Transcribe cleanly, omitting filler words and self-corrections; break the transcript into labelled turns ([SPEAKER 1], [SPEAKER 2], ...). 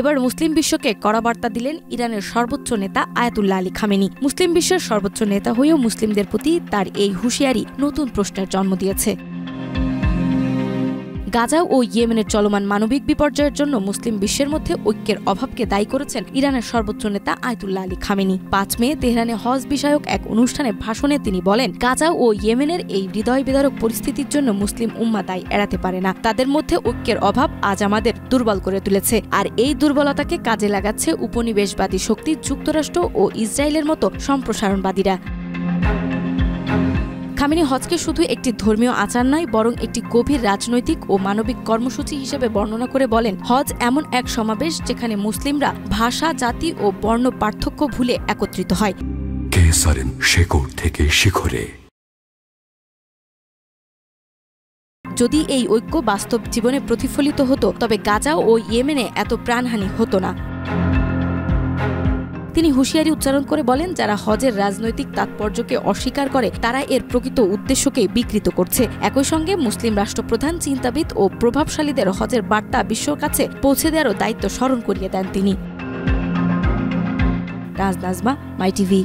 [SPEAKER 1] এবার মুসলিম বিশ্বকে কড়া বার্তা দিলেন ইরানের সর্বোচ্চ নেতা আয়াতুল্লাহ আলী খামেনি। মুসলিম বিশ্বের সর্বোচ্চ নেতা হয়েও মুসলিমদের প্রতি তার এই হুঁশিয়ারি নতুন প্রশ্নের জন্ম দিয়েছে। গাজা ও ইয়েমেনের চলমান মানবিক বিপর্যয়ের জন্য মুসলিম বিশ্বের মধ্যে ঐক্যের অভাবকে দায়ী করেছেন ইরানের সর্বোচ্চ নেতা আয়াতুল্লাহ আলী খামেনি। ৫ মে তেহরানে হজ বিষয়ক এক অনুষ্ঠানে ভাষণে তিনি বলেন, গাজা ও ইয়েমেনের এই হৃদয় বিদারক পরিস্থিতির জন্য মুসলিম উম্মাহ দায় এড়াতে পারে না। তাদের মধ্যে ঐক্যের অভাব আজ আমাদের দুর্বল করে তুলেছে, আর এই দুর্বলতাকে কাজে লাগাচ্ছে উপনিবেশবাদী শক্তি যুক্তরাষ্ট্র ও ইসরায়েলের মতো সম্প্রসারণবাদীরা। খামেনি হজকে শুধু একটি ধর্মীয় আচার নয়, বরং একটি গভীর রাজনৈতিক ও মানবিক কর্মসূচি হিসেবে বর্ণনা করে বলেন, হজ এমন এক সমাবেশ যেখানে মুসলিমরা ভাষা, জাতি ও বর্ণ পার্থক্য ভুলে একত্রিত হয়। শেকড় থেকে শিখরে। যদি এই ঐক্য বাস্তব জীবনে প্রতিফলিত হতো, তবে গাজা ও ইয়েমেনে এত প্রাণহানি হতো না। তিনি হুঁশিয়ারি উচ্চারণ করে বলেন, যারা হজের রাজনৈতিক তাৎপর্যকে অস্বীকার করে তারা এর প্রকৃত উদ্দেশ্যকে বিকৃত করছে। একই সঙ্গে মুসলিম রাষ্ট্রপ্রধান, চিন্তাবিদ ও প্রভাবশালীদের হজের বার্তা বিশ্বর কাছে পৌঁছে দেওয়ারও দায়িত্ব স্মরণ করিয়ে দেন তিনি। নাজমা, মাই টিভি।